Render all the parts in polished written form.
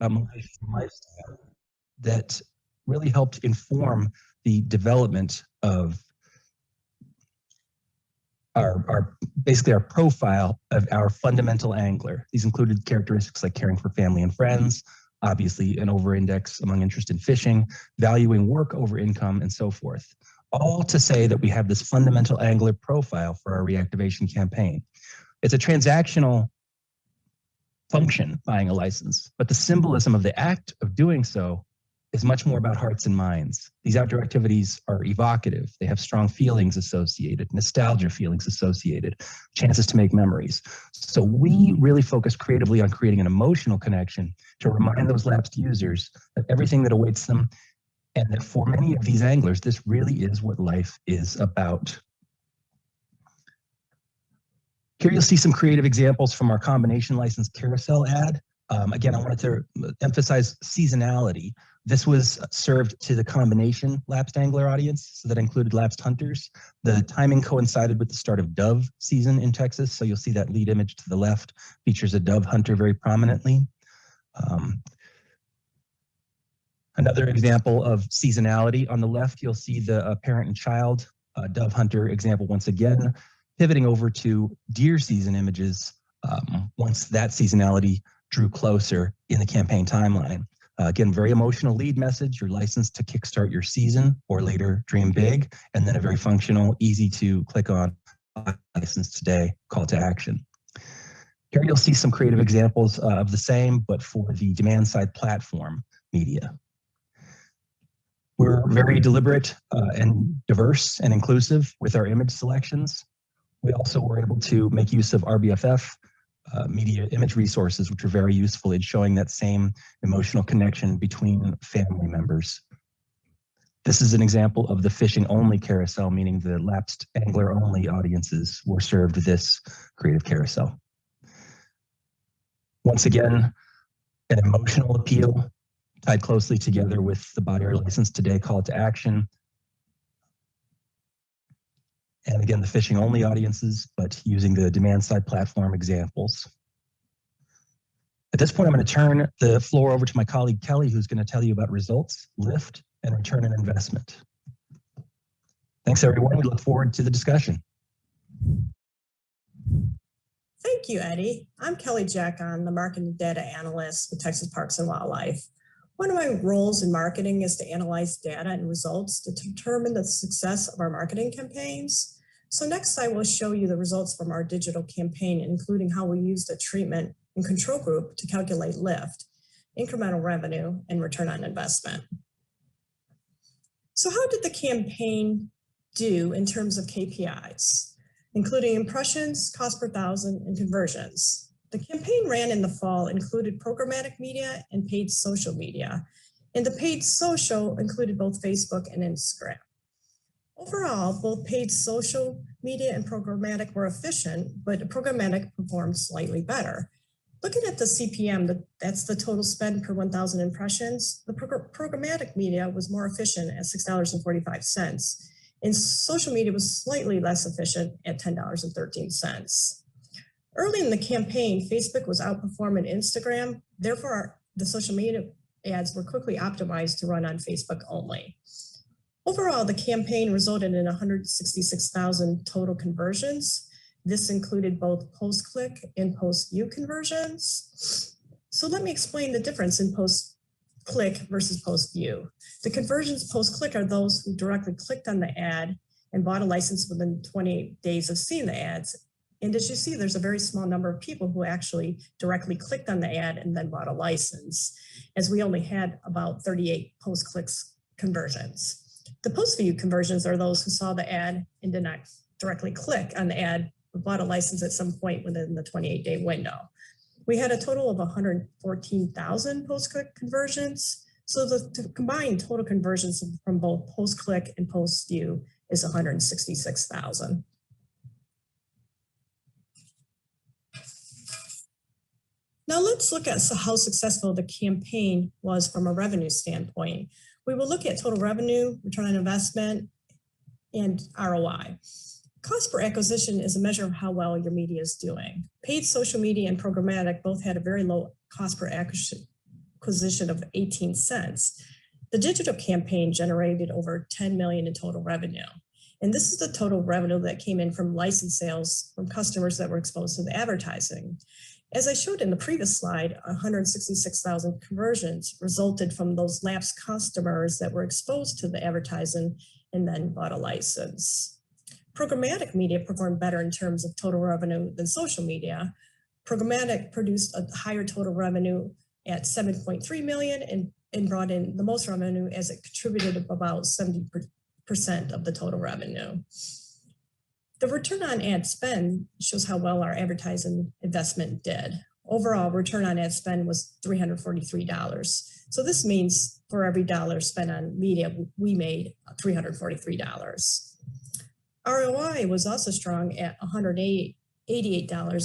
lifestyle that really helped inform the development of basically our profile of our fundamental angler. These included characteristics like caring for family and friends, obviously an over-index among interest in fishing, valuing work over income, and so forth. All to say that we have this fundamental angler profile for our reactivation campaign. It's a transactional function, buying a license, but the symbolism of the act of doing so is much more about hearts and minds. These outdoor activities are evocative. They have strong feelings associated, nostalgia feelings associated, chances to make memories. So we really focus creatively on creating an emotional connection to remind those lapsed users of everything that awaits them, and that for many of these anglers, this really is what life is about. Here you'll see some creative examples from our combination license carousel ad. Again, I wanted to emphasize seasonality. This was served to the combination lapsed angler audience, so that included lapsed hunters. The timing coincided with the start of dove season in Texas, so you'll see that lead image to the left features a dove hunter very prominently. Another example of seasonality on the left, you'll see the parent and child dove hunter example once again, pivoting over to deer season images once that seasonality drew closer in the campaign timeline. Again, very emotional lead message, you're licensed to kickstart your season or later dream big, and then a very functional, easy to click on license today call to action. Here you'll see some creative examples of the same, but for the demand side platform media. We're very deliberate and diverse and inclusive with our image selections. We also were able to make use of RBFF media image resources, which are very useful in showing that same emotional connection between family members. This is an example of the fishing only carousel, meaning the lapsed angler only audiences were served this creative carousel. Once again, an emotional appeal tied closely together with the buyer license today call to action. And again, the fishing only audiences, but using the demand side platform examples. At this point, I'm going to turn the floor over to my colleague, Kelly, who's going to tell you about results, lift, and return on investment. Thanks, everyone. We look forward to the discussion. Thank you, Eddie. I'm Kelly Dziekan, the marketing data analyst with Texas Parks and Wildlife. One of my roles in marketing is to analyze data and results to determine the success of our marketing campaigns. So next I will show you the results from our digital campaign, including how we used a treatment and control group to calculate lift, incremental revenue, and return on investment. So how did the campaign do in terms of KPIs, including impressions, cost per thousand, and conversions? The campaign ran in the fall, included programmatic media and paid social media. And the paid social included both Facebook and Instagram. Overall, both paid social media and programmatic were efficient, but programmatic performed slightly better. Looking at the CPM, that's the total spend per 1,000 impressions, the programmatic media was more efficient at $6.45, and social media was slightly less efficient at $10.13. Early in the campaign, Facebook was outperforming Instagram. Therefore, the social media ads were quickly optimized to run on Facebook only. Overall, the campaign resulted in 166,000 total conversions. This included both post-click and post-view conversions. So let me explain the difference in post-click versus post-view. The conversions post-click are those who directly clicked on the ad and bought a license within 28 days of seeing the ads. And as you see, there's a very small number of people who actually directly clicked on the ad and then bought a license, as we only had about 38 post-clicks conversions. The post-view conversions are those who saw the ad and did not directly click on the ad, but bought a license at some point within the 28-day window. We had a total of 114,000 post-click conversions. So the combined total conversions from both post-click and post-view is 166,000. Now let's look at how successful the campaign was from a revenue standpoint. We will look at total revenue, return on investment, and ROI. Cost per acquisition is a measure of how well your media is doing. Paid social media and programmatic both had a very low cost per acquisition of 18 cents, the digital campaign generated over 10 million in total revenue. And this is the total revenue that came in from license sales from customers that were exposed to the advertising. As I showed in the previous slide, 166,000 conversions resulted from those lapsed customers that were exposed to the advertising and then bought a license. Programmatic media performed better in terms of total revenue than social media. Programmatic produced a higher total revenue at 7.3 million and brought in the most revenue as it contributed about 70% of the total revenue. The return on ad spend shows how well our advertising investment did. Overall, return on ad spend was $343. So this means for every dollar spent on media, we made $343. ROI was also strong at $188,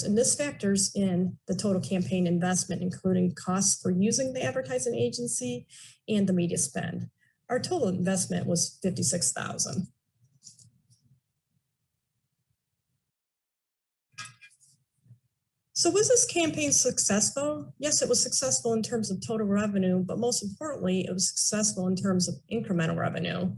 and this factors in the total campaign investment, including costs for using the advertising agency and the media spend. Our total investment was $56,000. So was this campaign successful? Yes, it was successful in terms of total revenue, but most importantly, it was successful in terms of incremental revenue.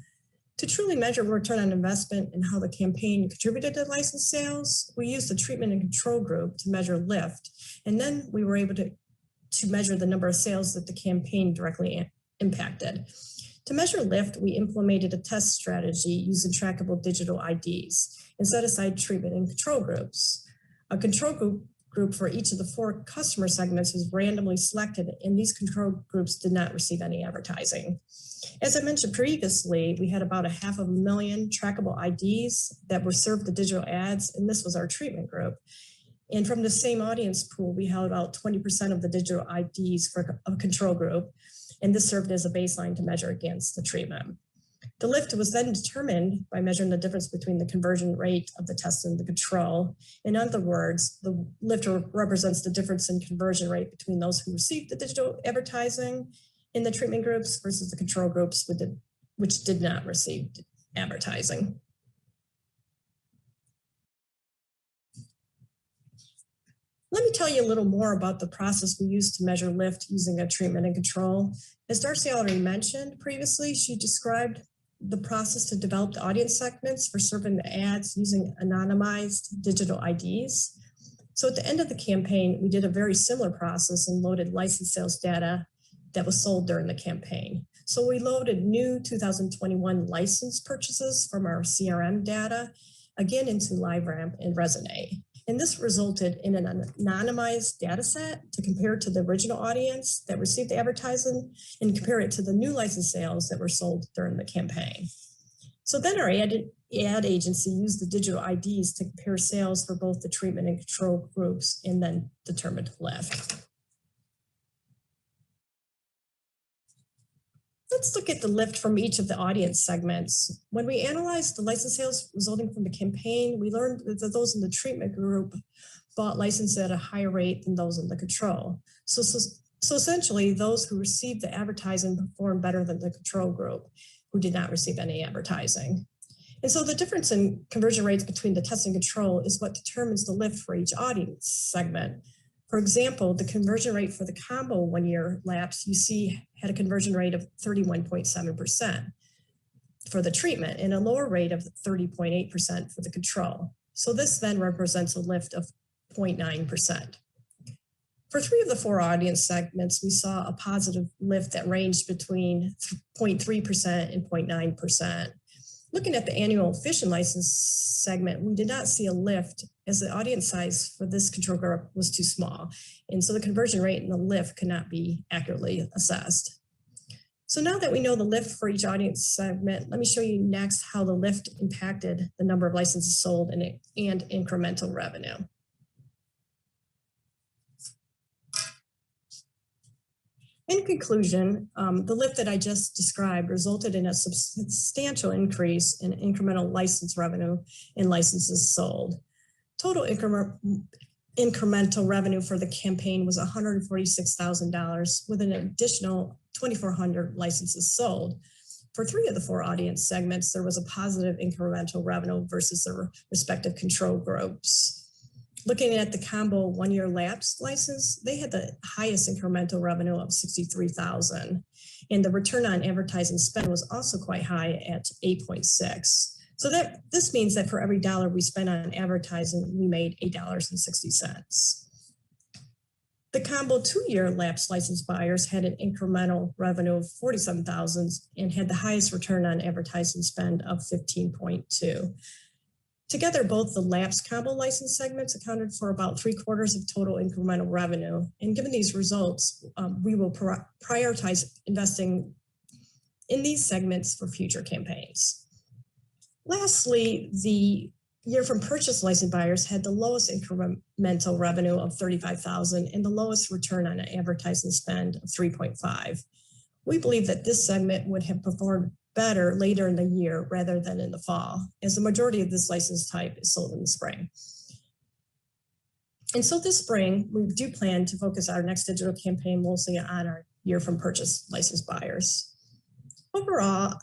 To truly measure return on investment and how the campaign contributed to license sales, we used the treatment and control group to measure lift, and then we were able to measure the number of sales that the campaign directly impacted. To measure lift, we implemented a test strategy using trackable digital IDs and set aside treatment and control groups. A control group for each of the 4 customer segments was randomly selected, and these control groups did not receive any advertising. As I mentioned previously, we had about 500,000 trackable IDs that were served the digital ads, and this was our treatment group. And from the same audience pool, we held out 20% of the digital IDs for a control group, and this served as a baseline to measure against the treatment. The lift was then determined by measuring the difference between the conversion rate of the test and the control. In other words, the lift represents the difference in conversion rate between those who received the digital advertising in the treatment groups versus the control groups which did not receive advertising. Let me tell you a little more about the process we used to measure lift using a treatment and control. As Darcy already mentioned previously, she described the process to develop the audience segments for serving the ads using anonymized digital IDs. So at the end of the campaign, we did a very similar process and loaded license sales data that was sold during the campaign. So we loaded new 2021 license purchases from our CRM data, again into LiveRamp and Resonate. And this resulted in an anonymized data set to compare to the original audience that received the advertising and compare it to the new license sales that were sold during the campaign. So then our ad agency used the digital IDs to compare sales for both the treatment and control groups and then determined lift. Let's look at the lift from each of the audience segments. When we analyzed the license sales resulting from the campaign, we learned that those in the treatment group bought license at a higher rate than those in the control. So essentially, those who received the advertising performed better than the control group, who did not receive any advertising. And so the difference in conversion rates between the test and control is what determines the lift for each audience segment. For example, the conversion rate for the combo 1-year lapse, you see, had a conversion rate of 31.7% for the treatment and a lower rate of 30.8% for the control. So this then represents a lift of 0.9%. For 3 of the 4 audience segments, we saw a positive lift that ranged between 0.3% and 0.9%. Looking at the annual efficient license segment, we did not see a lift as the audience size for this control group was too small. And so the conversion rate and the lift could not be accurately assessed. So now that we know the lift for each audience segment, let me show you next how the lift impacted the number of licenses sold and incremental revenue. In conclusion, the lift that I just described resulted in a substantial increase in incremental license revenue and licenses sold. Total incremental revenue for the campaign was $146,000 with an additional 2,400 licenses sold. For 3 of the 4 audience segments, there was a positive incremental revenue versus their respective control groups. Looking at the combo 1-year lapse license, they had the highest incremental revenue of $63,000. And the return on advertising spend was also quite high at 8.6. So this means that for every dollar we spent on advertising, we made $8.60. The combo 2-year lapse license buyers had an incremental revenue of $47,000 and had the highest return on advertising spend of 15.2. Together, both the lapse combo license segments accounted for about 3/4 of total incremental revenue. And given these results, we will prioritize investing in these segments for future campaigns. Lastly, the year from purchase license buyers had the lowest incremental revenue of $35,000 and the lowest return on advertising spend of 3.5. We believe that this segment would have performed better later in the year rather than in the fall, as the majority of this license type is sold in the spring. And so this spring, we do plan to focus our next digital campaign mostly on our year from purchase license buyers. Overall,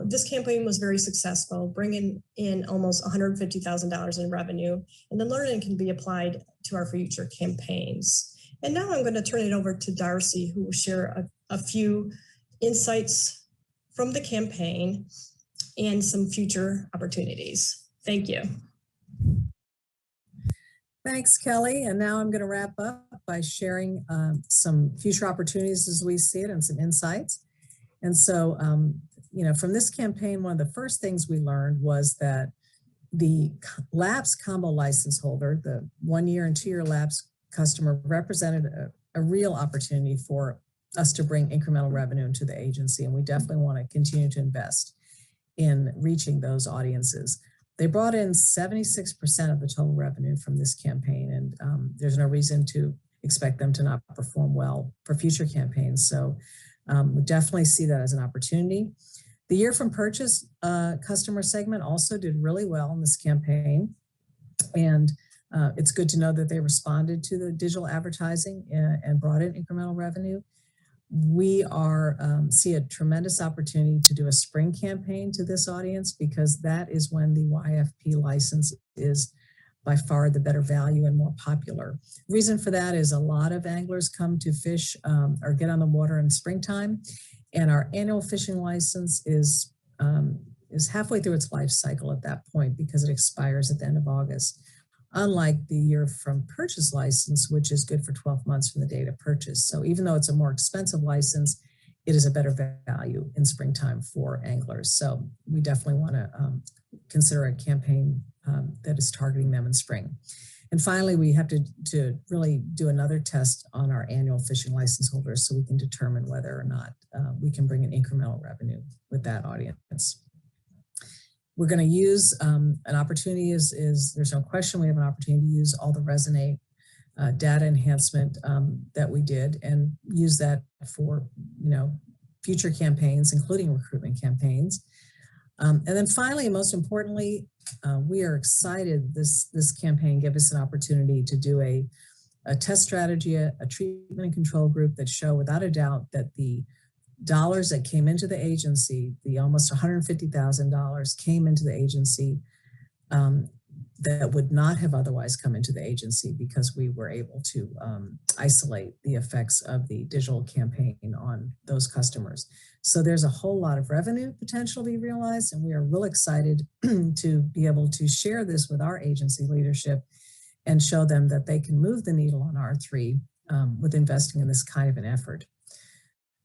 this campaign was very successful, bringing in almost $150,000 in revenue, and the learning can be applied to our future campaigns. And now I'm going to turn it over to Darcy, who will share a few insights from the campaign and some future opportunities. Thank you. Thanks, Kelly. And now I'm going to wrap up by sharing some future opportunities as we see it and some insights. And so, from this campaign, one of the first things we learned was that the lapse combo license holder, the 1-year and 2-year lapse customer, represented a real opportunity for us to bring incremental revenue into the agency. And we definitely want to continue to invest in reaching those audiences. They brought in 76% of the total revenue from this campaign, and there's no reason to expect them to not perform well for future campaigns. So we definitely see that as an opportunity. The year from purchase customer segment also did really well in this campaign. And it's good to know that they responded to the digital advertising and brought in incremental revenue. We see a tremendous opportunity to do a spring campaign to this audience, because that is when the YFP license is by far the better value and more popular. Reason for that is a lot of anglers come to fish or get on the water in springtime, and our annual fishing license is halfway through its life cycle at that point, because it expires at the end of August. Unlike the year from purchase license, which is good for 12 months from the date of purchase. So even though it's a more expensive license, it is a better value in springtime for anglers. So we definitely want to consider a campaign that is targeting them in spring. And finally, we have to really do another test on our annual fishing license holders so we can determine whether or not we can bring in incremental revenue with that audience. We're going to use an opportunity there's no question we have an opportunity to use all the Resonate data enhancement that we did and use that for future campaigns, including recruitment campaigns. And then finally, and most importantly, we are excited this campaign gave us an opportunity to do a test strategy, a treatment and control group that show without a doubt that the dollars that came into the agency, the almost $150,000 came into the agency that would not have otherwise come into the agency, because we were able to isolate the effects of the digital campaign on those customers. So there's a whole lot of revenue potential to be realized, and we are real excited to be able to share this with our agency leadership and show them that they can move the needle on R3 with investing in this kind of an effort.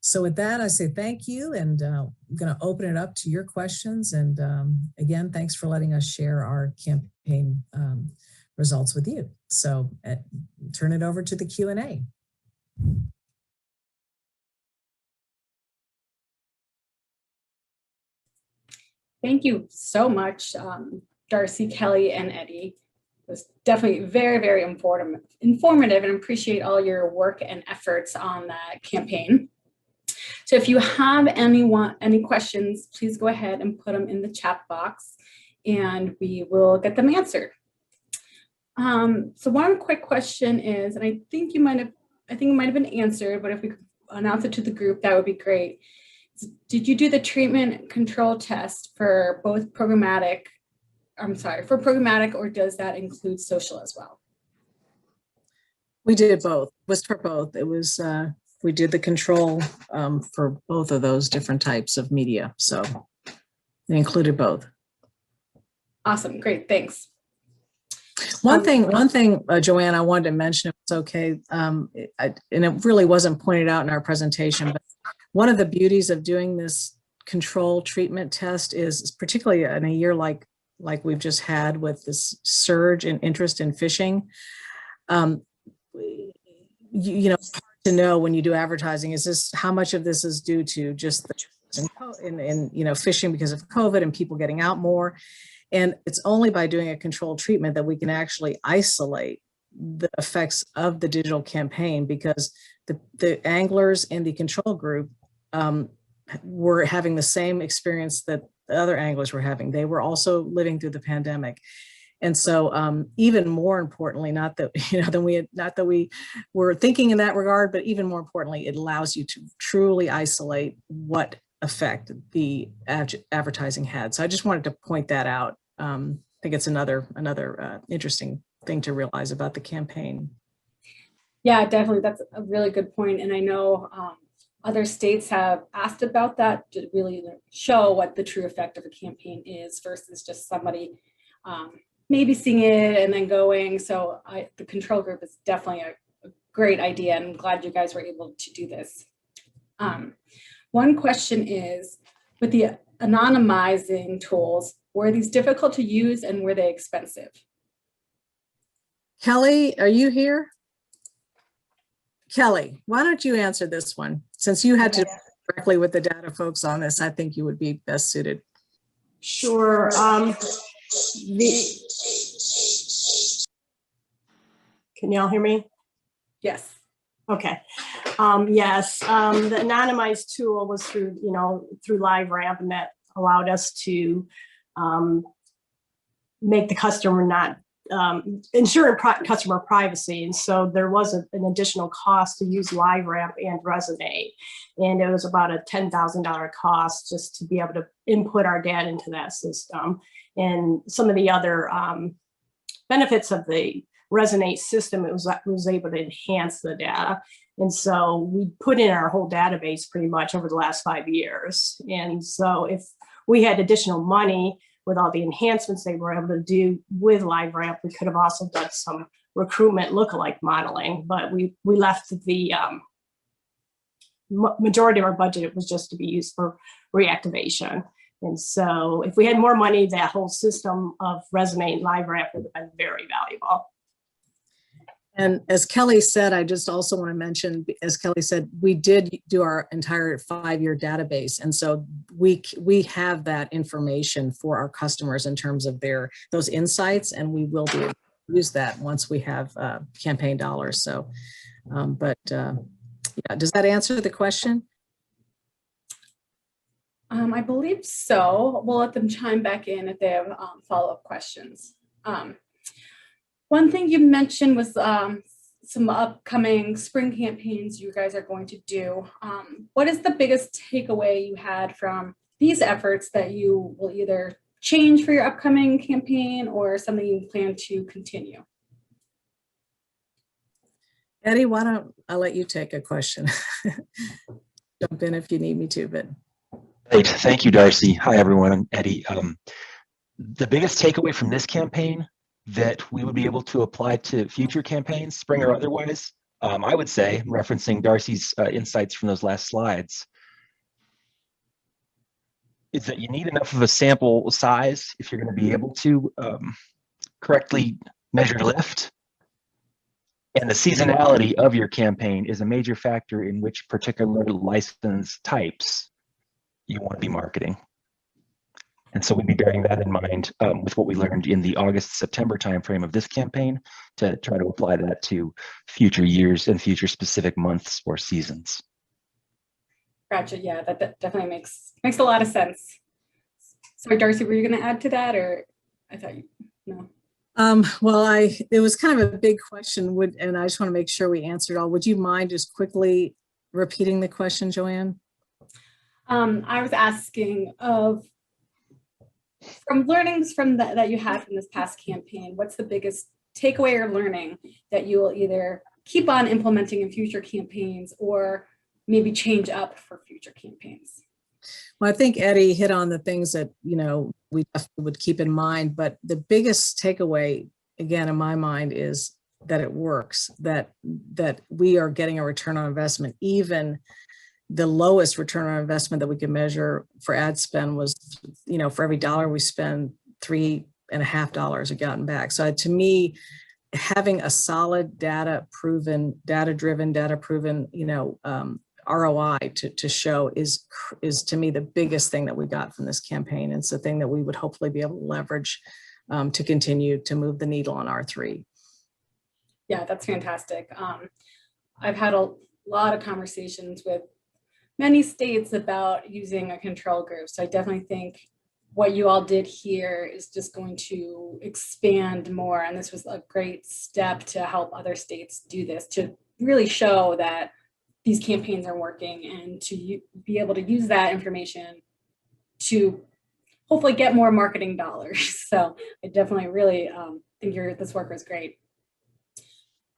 So with that, I say thank you, and I'm going to open it up to your questions. And again, thanks for letting us share our campaign results with you. So turn it over to the Q&A. Thank you so much, Darcy, Kelly, and Eddie. It was definitely very, very informative, and appreciate all your work and efforts on that campaign. So if you have any questions, please go ahead and put them in the chat box and we will get them answered. So one quick question is, and I think it might have been answered, but if we could announce it to the group, that would be great. Did you do the treatment control test for both programmatic, or does that include social as well? We did both. It was for both. It was, we did the control for both of those different types of media. So it included both. Awesome. Great. Thanks. One thing, Joanne, I wanted to mention, if it's okay, and it really wasn't pointed out in our presentation, but one of the beauties of doing this control treatment test is, particularly in a year like we've just had with this surge in interest in fishing, you know, it's hard to know when you do advertising, is this, how much of this is due to just in you know, fishing because of COVID and people getting out more. And it's only by doing a controlled treatment that we can actually isolate the effects of the digital campaign, because the anglers in the control group were having the same experience that the other anglers were having. They were also living through the pandemic. And so even more importantly, not that we were thinking in that regard, but even more importantly, it allows you to truly isolate what effect the advertising had. So I just wanted to point that out. I think it's another interesting thing to realize about the campaign. Yeah, definitely. That's a really good point. And I know other states have asked about that to really show what the true effect of a campaign is versus just somebody maybe seeing it and then going. So the control group is definitely a great idea. And I'm glad you guys were able to do this. One question is, with the anonymizing tools, were these difficult to use and were they expensive? Kelly, are you here? Kelly, why don't you answer this one? Since you had to directly with the data folks on this, I think you would be best suited. Sure. Can y'all hear me? Yes. Okay. Yes. The anonymized tool was through LiveRamp, and that allowed us to make the customer not ensure customer privacy. And so there was an additional cost to use LiveRamp and Resonate. And it was about a $10,000 cost just to be able to input our data into that system. And some of the other benefits of the Resonate system, it was able to enhance the data. And so we put in our whole database pretty much over the last 5 years. And so if we had additional money with all the enhancements they were able to do with LiveRamp, we could have also done some recruitment lookalike modeling, but we left the majority of our budget was just to be used for reactivation. And so if we had more money, that whole system of Resonate and LiveRamp would have been very valuable. And as Kelly said, I just also want to mention, as Kelly said, we did do our entire 5-year database. And so we have that information for our customers in terms of those insights, and we will be able to use that once we have campaign dollars. So, yeah, does that answer the question? I believe so. We'll let them chime back in if they have follow-up questions. One thing you mentioned was some upcoming spring campaigns you guys are going to do. What is the biggest takeaway you had from these efforts that you will either change for your upcoming campaign or something you plan to continue? Eddie, why don't I let you take a question? Jump in if you need me to, but. Great, thank you, Darcy. Hi, everyone, I'm Eddie. The biggest takeaway from this campaign that we would be able to apply to future campaigns, spring or otherwise, I would say, referencing Darcy's insights from those last slides, is that you need enough of a sample size if you're going to be able to correctly measure lift. And the seasonality of your campaign is a major factor in which particular license types you want to be marketing. And so we'd be bearing that in mind with what we learned in the August-September timeframe of this campaign to try to apply that to future years and future specific months or seasons. Gotcha. Yeah, that definitely makes a lot of sense. Sorry, Darcy, were you going to add to that, or I thought you no? Well, it was kind of a big question, and I just want to make sure we answered all. Would you mind just quickly repeating the question, Joanne? I was asking from learnings that you had from this past campaign, what's the biggest takeaway or learning that you will either keep on implementing in future campaigns or maybe change up for future campaigns? Well, I think Eddie hit on the things that, we definitely would keep in mind, but the biggest takeaway, again, in my mind, is that it works, that we are getting a return on investment. Even the lowest return on investment that we can measure for ad spend was, for every dollar we spend, $3.50 are gotten back. So to me, having a solid data-driven, ROI to show is to me the biggest thing that we got from this campaign. It's the thing that we would hopefully be able to leverage to continue to move the needle on R3. Yeah, that's fantastic. I've had a lot of conversations with many states about using a control group. So I definitely think what you all did here is just going to expand more. And this was a great step to help other states do this, to really show that these campaigns are working and to be able to use that information to hopefully get more marketing dollars. So I definitely really think this work was great.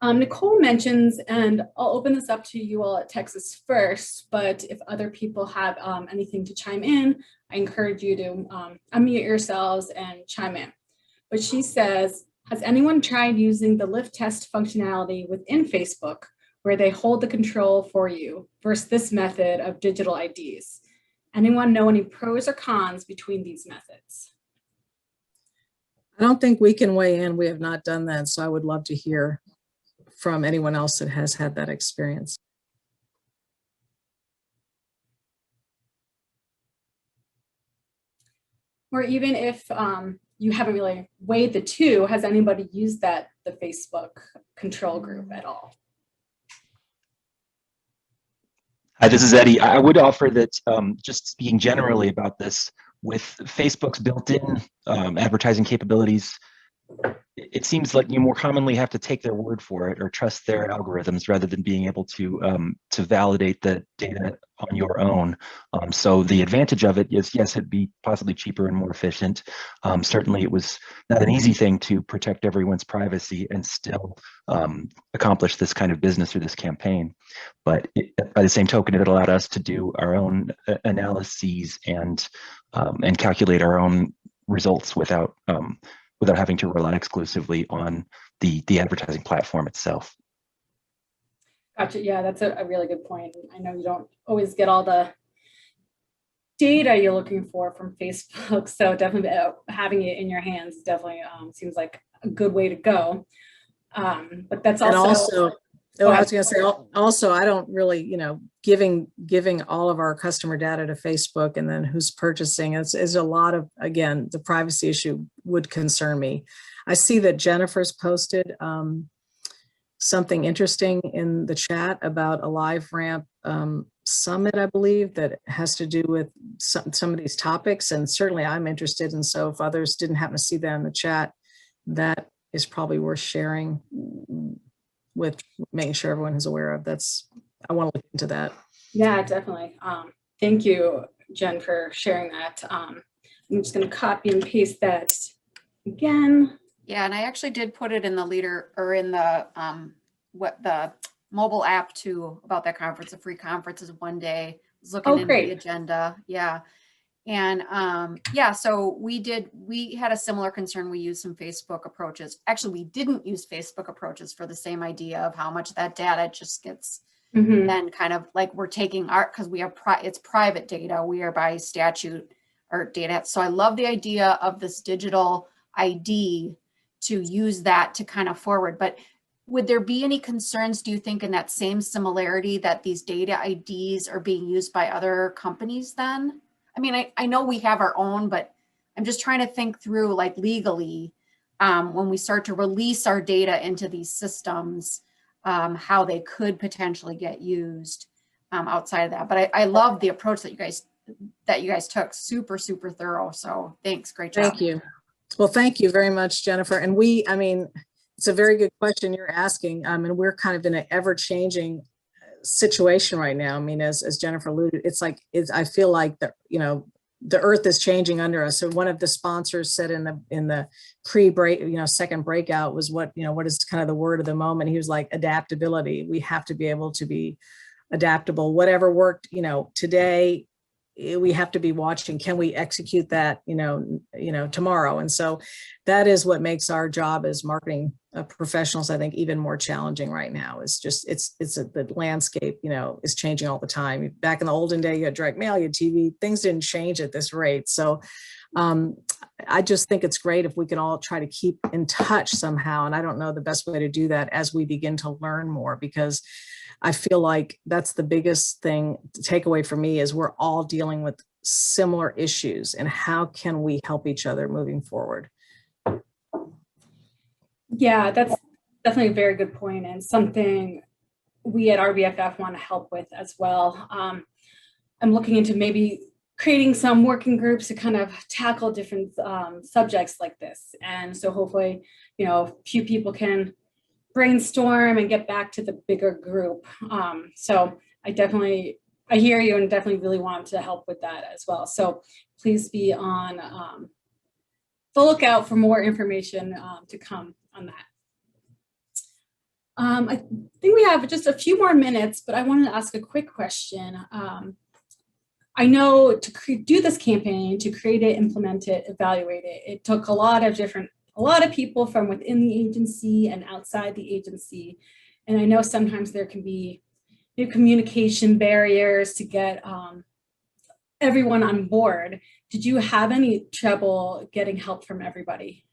Nicole mentions, and I'll open this up to you all at Texas first, but if other people have anything to chime in, I encourage you to unmute yourselves and chime in. But she says, has anyone tried using the lift test functionality within Facebook where they hold the control for you versus this method of digital IDs? Anyone know any pros or cons between these methods? I don't think we can weigh in. We have not done that. So I would love to hear from anyone else that has had that experience. Or even if you haven't really weighed the two, has anybody used the Facebook control group at all? Hi, this is Eddie. I would offer that just speaking generally about this, with Facebook's built-in advertising capabilities, it seems like you more commonly have to take their word for it or trust their algorithms rather than being able to validate the data on your own. So the advantage of it is, yes, it'd be possibly cheaper and more efficient. Certainly it was not an easy thing to protect everyone's privacy and still accomplish this kind of business through this campaign. But by the same token, it allowed us to do our own analyses and calculate our own results without having to rely exclusively on the advertising platform itself. Gotcha. Yeah, that's a really good point. I know you don't always get all the data you're looking for from Facebook, so definitely having it in your hands definitely seems like a good way to go. But that's also. I was going to say, also, I don't really, giving all of our customer data to Facebook and then who's purchasing is a lot of, again, the privacy issue would concern me. I see that Jennifer's posted something interesting in the chat about a LiveRamp summit, I believe, that has to do with some of these topics. And certainly I'm interested. And so if others didn't happen to see that in the chat, that is probably worth sharing with making sure everyone is aware of. I want to look into that. Yeah, definitely. Thank you, Jen, for sharing that. I'm just going to copy and paste that again. Yeah, and I actually did put it in the leader or in the the mobile app too about that conference. The free conference is one day. I was looking into the agenda. Yeah. And yeah, so we had a similar concern. We used some Facebook approaches. Actually, we didn't use Facebook approaches for the same idea of how much that data just gets then kind of like we're taking because we are it's private data. We are by statute or data. So I love the idea of this digital ID to use that to kind of forward. But would there be any concerns, do you think, in that same similarity that these data IDs are being used by other companies then? I mean, I know we have our own, but I'm just trying to think through like legally when we start to release our data into these systems, how they could potentially get used outside of that. But I love the approach that you guys took. Super, super thorough. So thanks. Great job. Thank you. Well, thank you very much, Jennifer. And I mean, it's a very good question you're asking. And we're kind of in an ever-changing situation right now. I mean, as Jennifer alluded, it's like, I feel like that, the earth is changing under us. So one of the sponsors said in the pre-break, second breakout was what is kind of the word of the moment. He was like, adaptability. We have to be able to be adaptable. Whatever worked, today, we have to be watching, can we execute that, tomorrow? And so that is what makes our job as marketing professionals, I think, even more challenging right now. It's just, the landscape, is changing all the time. Back in the olden day, you had direct mail, you had TV, things didn't change at this rate. So I just think it's great if we can all try to keep in touch somehow. And I don't know the best way to do that as we begin to learn more, because I feel like that's the biggest thing to take away from me is we're all dealing with similar issues, and how can we help each other moving forward? Yeah, that's definitely a very good point, and something we at RBFF want to help with as well. I'm looking into maybe creating some working groups to kind of tackle different subjects like this. And so hopefully, a few people can brainstorm and get back to the bigger group. So I hear you and definitely really want to help with that as well. So please be on the lookout for more information to come on that. I think we have just a few more minutes, but I wanted to ask a quick question. I know to do this campaign, to create it, implement it, evaluate it, it took a lot of people from within the agency and outside the agency. And I know sometimes there can be new communication barriers to get everyone on board. Did you have any trouble getting help from everybody?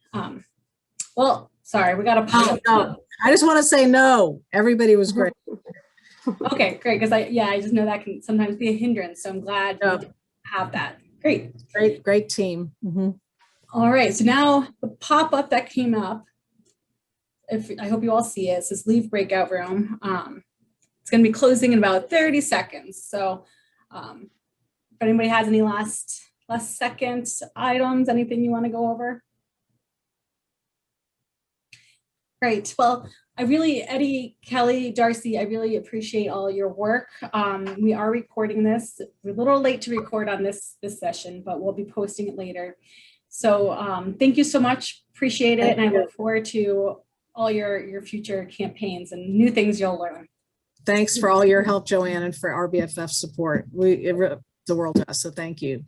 Well, sorry, we got to pause. No. I just want to say no. Everybody was great. Okay, great. Because I just know that can sometimes be a hindrance. So I'm glad we have that. Great. Great team. Mm-hmm. All right, so now the pop-up that came up, I hope you all see it, says leave breakout room. It's gonna be closing in about 30 seconds. So if anybody has any last second items, anything you wanna go over? Great, well, Eddie, Kelly, Darcy, I really appreciate all your work. We are recording this. We're a little late to record on this session, but we'll be posting it later. So thank you so much. Appreciate it. And I look forward to all your future campaigns and new things you'll learn. Thanks for all your help, Joanne, and for RBFF support. It means the world to us. So thank you.